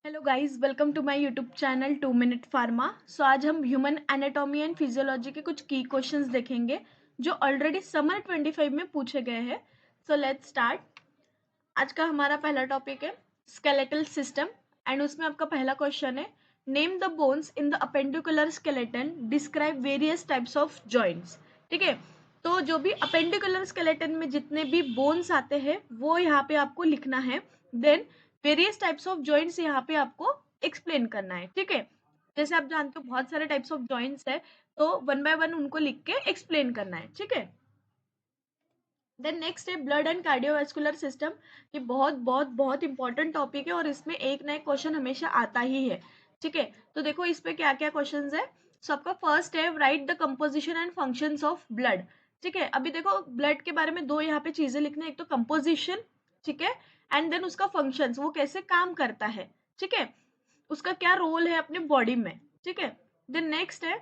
Hello guys, welcome to my YouTube channel 2 minute pharma. So आज हम human anatomy and physiology के कुछ की क्वेश्चंस देखेंगे जो ऑलरेडी समर 25 में पूछे गए हैं। So let's start. आज का हमारा पहला टॉपिक है स्केलेटल सिस्टम एंड उसमें आपका पहला क्वेश्चन है name the bones in the appendicular skeleton, describe various types of joints. ठीक है, तो जो भी अपेंडिकुलर स्केलेटन में जितने भी बोन्स आते हैं वो यहाँ पे आपको लिखना है। Then various types of joints यहाँ पे आपको एक्सप्लेन करना है। ठीक है, जैसे आप जानते हो बहुत सारे टाइप्स ऑफ जॉइंट्स है, तो वन बाय वन उनको लिख के एक्सप्लेन करना है। ठीक है, देन नेक्स्ट है ब्लड एंड कार्डियोवैस्कुलर सिस्टम। ये बहुत बहुत बहुत इंपॉर्टेंट टॉपिक है और इसमें एक ना एक क्वेश्चन हमेशा आता ही है। ठीक है, तो देखो इस पे क्या क्या क्वेश्चन है। सो आपका फर्स्ट है right the composition and functions of blood. ठीक है, अभी देखो ब्लड के बारे में दो यहाँ पे चीजें लिखना है, एक तो कंपोजिशन, ठीक है, एंड देन उसका फंक्शंस, वो कैसे काम करता है। ठीक है, उसका क्या रोल है अपने बॉडी में। ठीक है, देन नेक्स्ट है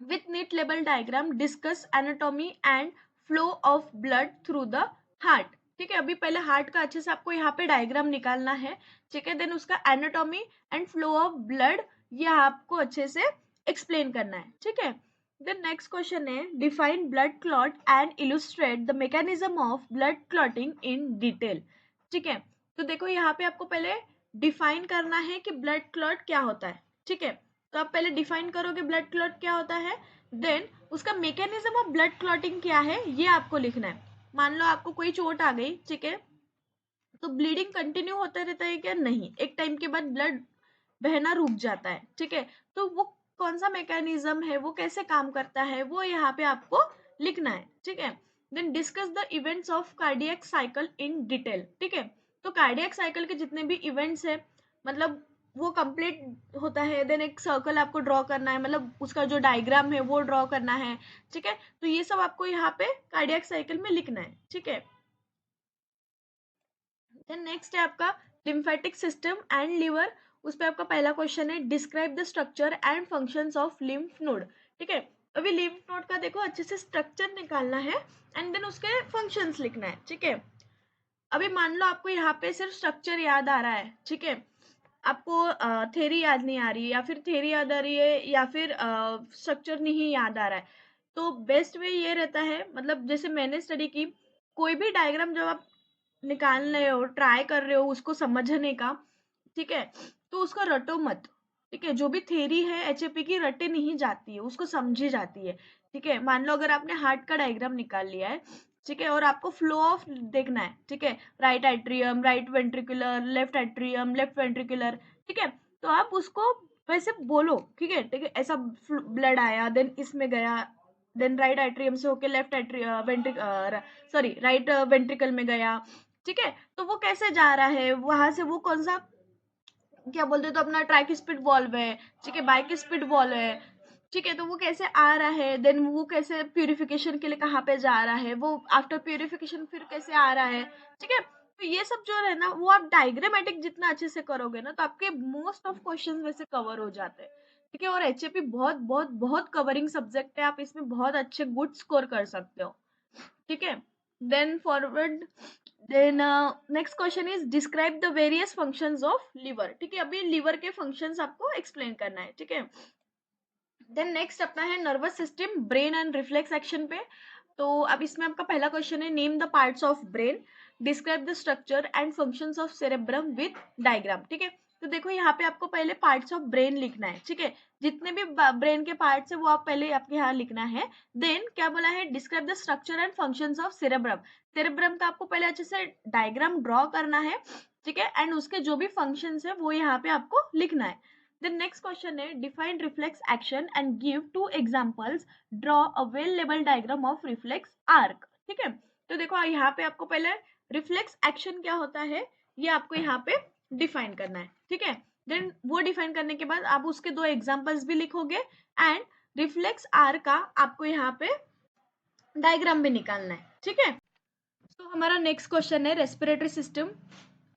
with neat label diagram discuss anatomy and flow of blood through the heart। ठीक है, अभी पहले हार्ट का अच्छे से आपको यहाँ पे डायग्राम निकालना है। ठीक है, देन उसका anatomy and flow of blood ये आपको अच्छे से एक्सप्लेन करना है। ठीक है, देन नेक्स्ट क्वेश्चन है define blood clot and illustrate the mechanism of blood clotting in detail. ठीक है, तो देखो यहाँ पे आपको पहले डिफाइन करना है कि ब्लड क्लॉट क्या होता है। ठीक है, तो आप पहले डिफाइन करोगे ब्लड क्लॉट क्या होता है, देन उसका मैकेनिज्म ऑफ ब्लड क्लॉटिंग क्या है ये आपको लिखना है। मान लो आपको कोई चोट आ गई, ठीक है, तो ब्लीडिंग कंटिन्यू होता रहता है क्या? नहीं, एक टाइम के बाद ब्लड बहना रुक जाता है। ठीक है, तो वो कौन सा मैकेनिज्म है, वो कैसे काम करता है, वो यहाँ पे आपको लिखना है। ठीक है, then discuss the events of cardiac cycle in detail. ठीक है, तो कार्डियक साइकिल के जितने भी इवेंट्स है, मतलब वो कंप्लीट होता है, देन एक सर्कल आपको ड्रॉ करना है, मतलब उसका जो डायग्राम है वो ड्रॉ करना है। ठीक है, तो ये सब आपको यहाँ पे कार्डियक साइकिल में लिखना है। ठीक है, देन नेक्स्ट है आपका लिम्फेटिक सिस्टम एंड लिवर। उस पे आपका पहला क्वेश्चन है describe the structure and functions of lymph node. ठीक है, अभी लिम्फ नोड का देखो अच्छे से स्ट्रक्चर निकालना है एंड देन उसके फंक्शंस लिखना है। ठीक है, अभी मान लो आपको यहाँ पे सिर्फ स्ट्रक्चर याद आ रहा है, ठीक है, आपको थ्योरी याद नहीं आ रही है, या फिर थ्योरी याद आ रही है, या फिर स्ट्रक्चर नहीं याद आ रहा है, तो बेस्ट वे ये रहता है, मतलब जैसे मैंने स्टडी की, कोई भी डायग्राम जब आप निकाल रहे हो, ट्राई कर रहे हो उसको समझने का, ठीक है, तो उसको रटो मत। ठीक है, जो भी थ्योरी है एचएपी की रटे नहीं जाती है, उसको समझी जाती है। ठीक है, मान लो अगर आपने हार्ट का डायग्राम निकाल लिया है, ठीक है, और आपको फ्लो ऑफ देखना है, ठीक है, right atrium, right ventricular, left atrium, left ventricular, ठीक है, तो आप उसको वैसे बोलो। ठीक है, ठीक है, ऐसा ब्लड आया, देन इसमें गया, देन राइट एट्रियम से होके लेफ्ट वेंट्रिक सॉरी राइट वेंट्रिकल में गया। ठीक है, तो वो कैसे जा रहा है, वहां से वो कौन सा, क्या बोलते, तो अपना ट्राइस्पिड वॉल्व है, ठीक है, बाइस्पिड वॉल्व है। ठीक है, तो वो कैसे आ रहा है, देन वो कैसे प्यूरिफिकेशन के लिए कहाँ पे जा रहा है, वो आफ्टर प्यूरिफिकेशन फिर कैसे आ रहा है। ठीक है, तो ये सब जो है ना, वो आप डायग्रामेटिक जितना अच्छे से करोगे ना, तो आपके मोस्ट ऑफ क्वेश्चन वैसे कवर हो जाते हैं। ठीक है, और एचएपी बहुत बहुत बहुत कवरिंग सब्जेक्ट है, आप इसमें बहुत अच्छे गुड स्कोर कर सकते हो। ठीक है, then forward, then next question is describe the various functions of liver. ठीक है, अभी लिवर के फंक्शंस आपको एक्सप्लेन करना है। ठीक है, देन नेक्स्ट अपना है nervous system, brain and reflex action पे। तो अब इसमें आपका पहला क्वेश्चन है name the parts of brain, describe the structure and functions of cerebrum with diagram. ठीक है, तो देखो यहाँ पे आपको पहले पार्ट्स ऑफ ब्रेन लिखना है। ठीक है, जितने भी ब्रेन के पार्ट्स है वो आप पहले आपके यहाँ लिखना है। देन क्या बोला है, describe the structure and functions of cerebrum. Cerebrum का आपको पहले अच्छे से डायग्राम ड्रॉ करना है। ठीक है, एंड उसके जो भी फंक्शंस है वो यहाँ पे आपको लिखना है। The next question है define reflex action and give 2 examples, draw a well labeled diagram of reflex arc। ठीक है, तो देखो यहाँ पे आपको पहले रिफ्लेक्स एक्शन क्या होता है ये आपको यहाँ पे डिफाइन करना है। ठीक है, देन वो डिफाइन करने के बाद आप उसके 2 एग्जाम्पल्स भी लिखोगे एंड रिफ्लेक्स आर्क का आपको यहाँ पे डायग्राम भी निकालना है। ठीक है, तो हमारा नेक्स्ट क्वेश्चन है रेस्पिरेटरी सिस्टम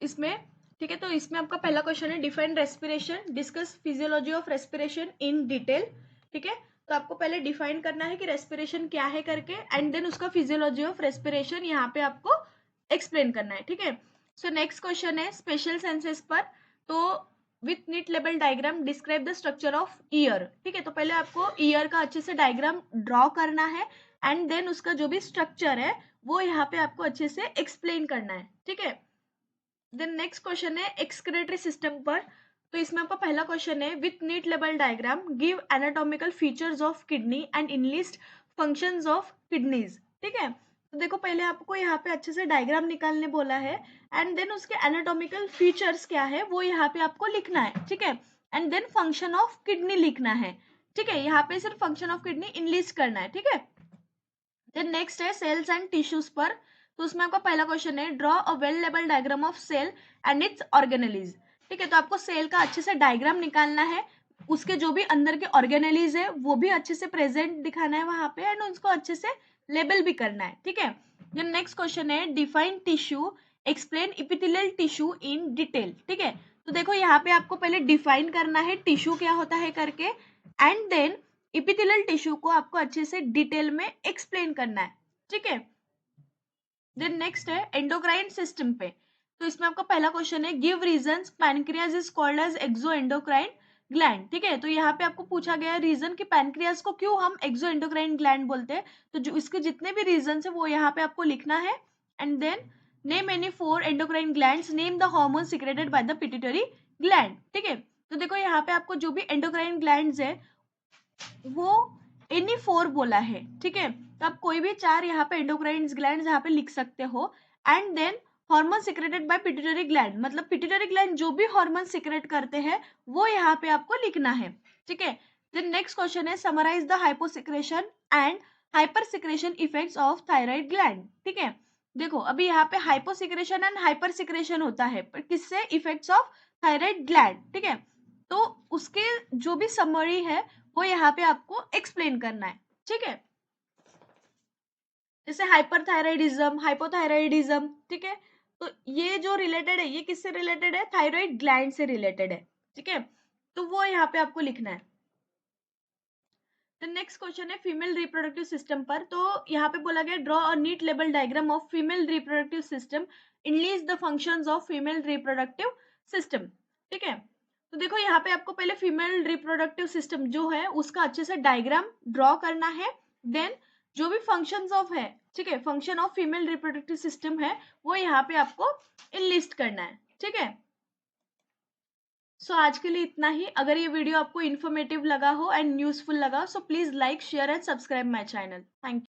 इसमें। ठीक है, तो इसमें आपका पहला क्वेश्चन है define respiration, discuss physiology of respiration in detail. ठीक है, तो आपको पहले डिफाइन करना है कि रेस्पिरेशन क्या है करके, एंड देन उसका फिजियोलॉजी ऑफ रेस्पिरेशन यहाँ पे आपको एक्सप्लेन करना है। ठीक है, सो नेक्स्ट क्वेश्चन है स्पेशल सेंसेस पर। तो with neat label diagram describe the structure of ear. ठीक है, तो पहले आपको ईयर का अच्छे से डायग्राम ड्रॉ करना है एंड देन उसका जो भी स्ट्रक्चर है वो यहाँ पे आपको अच्छे से एक्सप्लेन करना है। ठीक है, देन नेक्स्ट क्वेश्चन है एक्सक्रीटरी सिस्टम पर। तो इसमें आपका पहला क्वेश्चन है with neat label diagram give anatomical features of kidney and enlist functions of kidneys. ठीक है, तो देखो पहले आपको यहाँ पे अच्छे से डायग्राम निकालने बोला है एंड देन उसके एनाटॉमिकल फीचर्स क्या है वो यहाँ पे आपको लिखना है। ठीक है, and then function of kidney लिखना है। ठीक है, यहाँ पे सिर्फ फंक्शन ऑफ किडनी इनलिस्ट करना है। ठीक है, देन नेक्स्ट है सेल्स एंड टिश्यूज पर। तो उसमें आपका पहला क्वेश्चन है draw a well label diagram of cell and its organelles. ठीक है, तो आपको सेल का अच्छे से डायग्राम निकालना है, उसके जो भी अंदर के ऑर्गेनेलीज है वो भी अच्छे से प्रेजेंट दिखाना है वहां पे एंड उसको अच्छे से लेबल भी करना है। ठीक है, देन नेक्स्ट क्वेश्चन है define tissue explain epithelial tissue in detail. ठीक है, तो देखो यहाँ पे आपको पहले डिफाइन करना है टिश्यू क्या होता है करके एंड देन इपिथेलियल टिश्यू को आपको अच्छे से डिटेल में एक्सप्लेन करना है। ठीक है, देन नेक्स्ट है एंडोक्राइन सिस्टम पे। तो इसमें आपका पहला क्वेश्चन है give reasons pancreas is called as exo endocrine gland. ठीक है, तो यहाँ पे आपको पूछा गया है रीजन कि पैनक्रियाज को क्यों हम एक्सो एंडोक्राइन ग्लैंड बोलते हैं। तो जो इसके जितने भी रीजन है वो यहाँ पे आपको लिखना है and then name any 4 endocrine glands, name the hormone secreted by the pituitary gland. ठीक है, तो देखो यहाँ पे आपको जो भी एंडोक्राइन ग्लैंड्स है वो एनी 4 बोला है। ठीक है, तो आप कोई भी 4 यहाँ पे एंडोक्राइन ग्लैंड यहाँ पे लिख सकते हो and then hormone secreted by pituitary gland, मतलब पिट्यूटरी ग्लैंड जो भी हार्मोन सिक्रेट करते हैं वो यहाँ पे आपको लिखना है। ठीक है, देन नेक्स्ट क्वेश्चन है summarise the hyposecretion and hyper secretion effects of thyroid gland. ठीक है, देखो अभी यहाँ पे हाइपोसिक्रेशन एंड हाइपर सिक्रेशन होता है पर किससे, इफेक्ट्स ऑफ थायराइड ग्लैंड। ठीक है, तो उसके जो भी समरी है वो यहाँ पे आपको एक्सप्लेन करना है। ठीक है, जैसे हाइपरथायराइडिज्म, हाइपोथायराइडिज्म। ठीक है, तो ये जो रिलेटेड है ये किससे रिलेटेड है, थायराइड ग्लैंड से रिलेटेड है। ठीक है, तो वो यहाँ पे आपको लिखना है। तो नेक्स्ट क्वेश्चन है फीमेल रिप्रोडक्टिव सिस्टम पर। तो यहाँ पे बोला गया draw a neat label diagram of female reproductive system, enlist the functions of female reproductive system. ठीक है, तो देखो यहाँ पे आपको पहले फीमेल रिप्रोडक्टिव सिस्टम जो है उसका अच्छे से डायग्राम ड्रॉ करना है, देन जो भी फंक्शंस ऑफ है, ठीक है, function of female reproductive system है वो यहाँ पे आपको इनलिस्ट करना है। ठीक है, सो आज के लिए इतना ही। अगर ये वीडियो आपको इन्फॉर्मेटिव लगा हो एंड यूजफुल लगा so please like share and subscribe my channel. Thank you.